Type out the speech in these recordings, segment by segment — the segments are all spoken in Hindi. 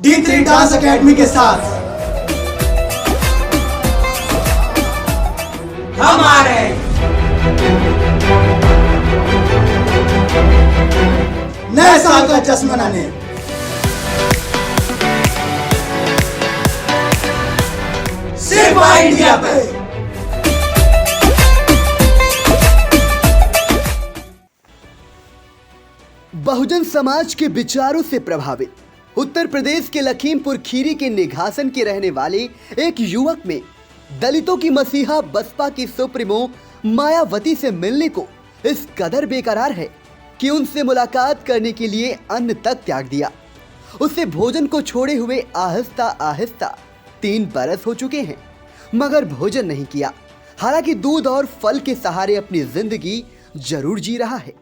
D3 डांस एकेडमी के साथ हम आ रहे हैं नए साल का जश्न मनाने। सिर्फ इंडिया पे। बहुजन समाज के विचारों से प्रभावित उत्तर प्रदेश के लखीमपुर खीरी के निघासन के रहने वाले एक युवक में दलितों की मसीहा बसपा की सुप्रीमो मायावती से मिलने को इस कदर बेकरार है कि उनसे मुलाकात करने के लिए अन्न तक त्याग दिया। उसे भोजन को छोड़े हुए आहिस्ता आहिस्ता 3 बरस हो चुके हैं, मगर भोजन नहीं किया। हालांकि दूध और फल के सहारे अपनी जिंदगी जरूर जी रहा है।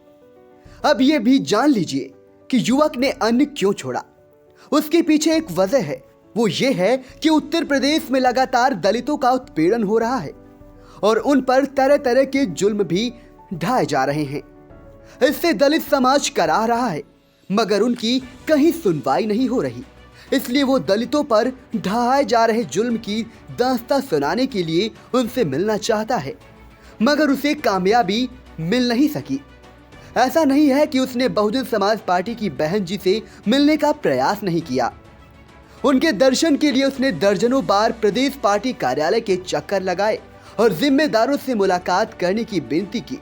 अब ये भी जान लीजिए कि युवक ने अन्न क्यों छोड़ा। उसके पीछे एक वजह है, वो ये है कि उत्तर प्रदेश में लगातार दलितों का उत्पीड़न हो रहा है और उन पर तरह तरह के जुल्म भी ढाए जा रहे हैं। इससे दलित समाज कराह रहा है, मगर उनकी कहीं सुनवाई नहीं हो रही। इसलिए वो दलितों पर ढाए जा रहे जुल्म की दास्तां सुनाने के लिए उनसे मिलना चाहता है, मगर उसे कामयाबी मिल नहीं सकी। ऐसा नहीं है कि उसने बहुजन समाज पार्टी की बहन जी से मिलने का प्रयास नहीं किया। उनके दर्शन के लिए उसने दर्जनों बार प्रदेश पार्टी कार्यालय के चक्कर लगाए और जिम्मेदारों से मुलाकात करने की विनती की,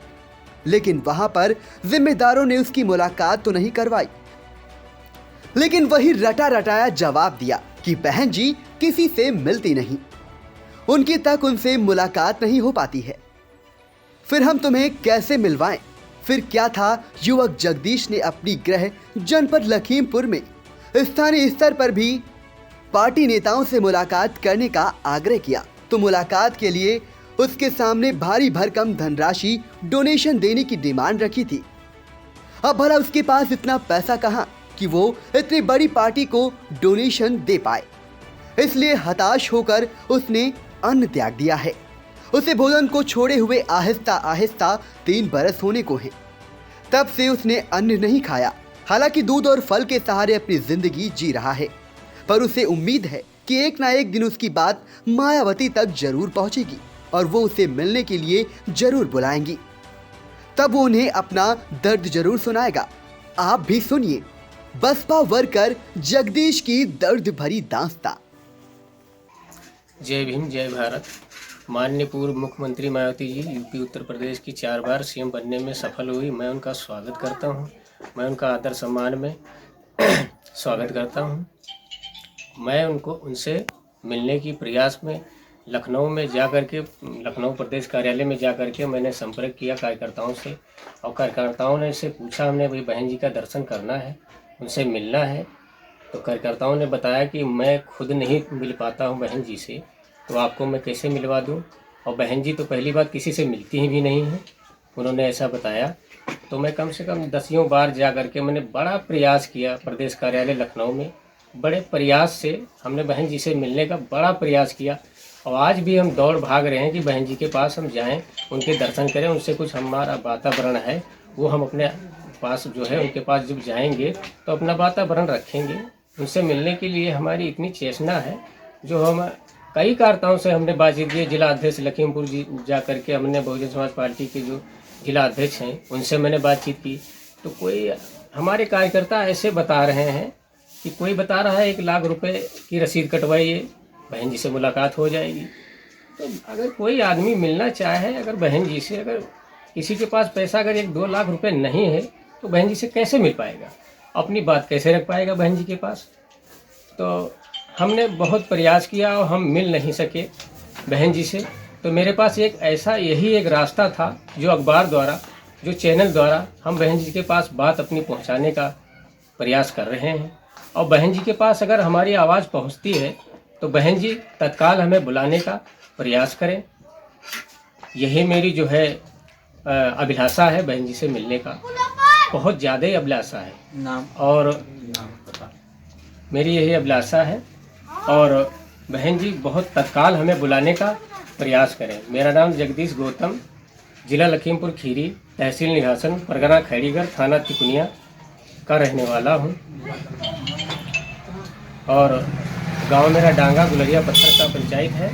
लेकिन वहां पर जिम्मेदारों ने उसकी मुलाकात तो नहीं करवाई, लेकिन वही रटा रटाया जवाब दिया कि बहन जी किसी से मिलती नहीं, उनकी तक उनसे मुलाकात नहीं हो पाती है। फिर हम तुम्हें कैसे मिलवाएं? फिर क्या था, युवक जगदीश ने अपनी गृह जनपद लखीमपुर में स्थानीय स्तर पर भी पार्टी नेताओं से मुलाकात करने का आग्रह किया, तो मुलाकात के लिए उसके सामने भारी भरकम धनराशि डोनेशन देने की डिमांड रखी थी। अब भला उसके पास इतना पैसा कहां कि वो इतनी बड़ी पार्टी को डोनेशन दे पाए। इसलिए हताश होकर उसने अन्न त्याग दिया है। उसे भोजन को छोड़े हुए आहिस्ता आहिस्ता 3 बरस होने को हैं। तब से उसने अन्न नहीं खाया। हालांकि दूध और फल के सहारे अपनी जिंदगी जी रहा है, पर उसे उम्मीद है कि एक ना एक दिन उसकी बात मायावती तक जरूर पहुंचेगी और वो उसे मिलने के लिए जरूर बुलाएंगी। तब वो उन्हें अपना दर्द जरूर सुनाएगा। आप भी सुनिए बसपा वर्कर जगदीश की दर्द भरी दास्तां। जय भीम, जय भारत। माननीय पूर्व मुख्यमंत्री मायावती जी यूपी उत्तर प्रदेश की 4 बार सीएम बनने में सफल हुई। मैं उनका स्वागत करता हूं। मैं उनका आदर सम्मान में स्वागत करता हूं। मैं उनसे मिलने की प्रयास में लखनऊ में जाकर के, लखनऊ प्रदेश कार्यालय में जाकर के मैंने संपर्क किया कार्यकर्ताओं से, और कार्यकर्ताओं ने इससे पूछा, हमने भाई बहन जी का दर्शन करना है, उनसे मिलना है। तो कार्यकर्ताओं ने बताया कि मैं खुद नहीं मिल पाता हूं बहन जी से, तो आपको मैं कैसे मिलवा दूं, और बहन जी तो पहली बात किसी से मिलती ही भी नहीं है, उन्होंने ऐसा बताया। तो मैं कम से कम 10 बार जा करके मैंने बड़ा प्रयास किया प्रदेश कार्यालय लखनऊ में। बड़े प्रयास से हमने बहन जी से मिलने का बड़ा प्रयास किया, और आज भी हम दौड़ भाग रहे हैं कि बहन जी के पास हम जाएं, उनके दर्शन करें, उनसे कुछ हमारा वातावरण है वो हम अपने पास जो है उनके पास जब जाएंगे तो अपना वातावरण रखेंगे। उनसे मिलने के लिए हमारी इतनी चेष्टा है, जो हम कई कार्यकर्ताओं से हमने बातचीत की। जिला अध्यक्ष लखीमपुर जी जा करके हमने बहुजन समाज पार्टी के जो जिला अध्यक्ष हैं उनसे मैंने बातचीत की, तो कोई हमारे कार्यकर्ता ऐसे बता रहे हैं कि कोई बता रहा है 1 लाख रुपए की रसीद कटवाइए, बहन जी से मुलाकात हो जाएगी। तो अगर कोई आदमी मिलना चाहे अगर बहन जी से, अगर किसी के पास पैसा अगर 1-2 लाख रुपए नहीं है तो बहन जी से कैसे मिल पाएगा, अपनी बात कैसे रख पाएगा बहन जी के पास। तो हमने बहुत प्रयास किया और हम मिल नहीं सके बहन जी से। तो मेरे पास यही एक रास्ता था, जो अखबार द्वारा, जो चैनल द्वारा हम बहन जी के पास बात अपनी पहुंचाने का प्रयास कर रहे हैं। और बहन जी के पास अगर हमारी आवाज़ पहुंचती है तो बहन जी तत्काल हमें बुलाने का प्रयास करें। यही मेरी जो है अभिलाषा है, बहन जी से मिलने का बहुत ज़्यादा ही अभिलाषा है। और मेरी यही अभिलाषा है, और बहन जी बहुत तत्काल हमें बुलाने का प्रयास करें। मेरा नाम जगदीश गौतम, जिला लखीमपुर खीरी, तहसील निघासन, परगना खैरीगढ़, थाना तिकुनिया का रहने वाला हूँ। और गांव मेरा डांगा गुलरिया पत्थर का पंचायत है।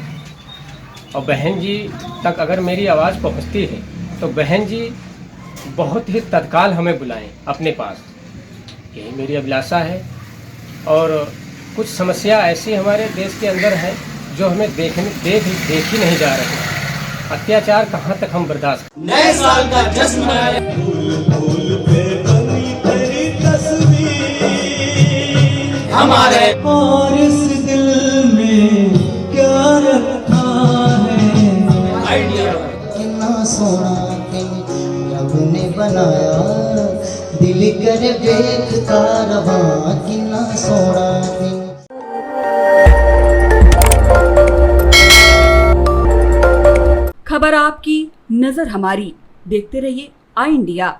और बहन जी तक अगर मेरी आवाज़ पहुंचती है तो बहन जी बहुत ही तत्काल हमें बुलाएं अपने पास, यही मेरी अभिलाषा है। और कुछ समस्या ऐसी हमारे देश के अंदर है जो हमें देखी नहीं जा रही। अत्याचार कहाँ तक हम बर्दाश्त करें। नए साल का जश्न मना रहे हैं। हमारे और इस दिल में क्या रखा है, आइडिया कितना सोना दिल रब ने बनाया, दिल कर देखता रहा कितना सोना दिल। खबर आपकी, नजर हमारी। देखते रहिए आई इंडिया।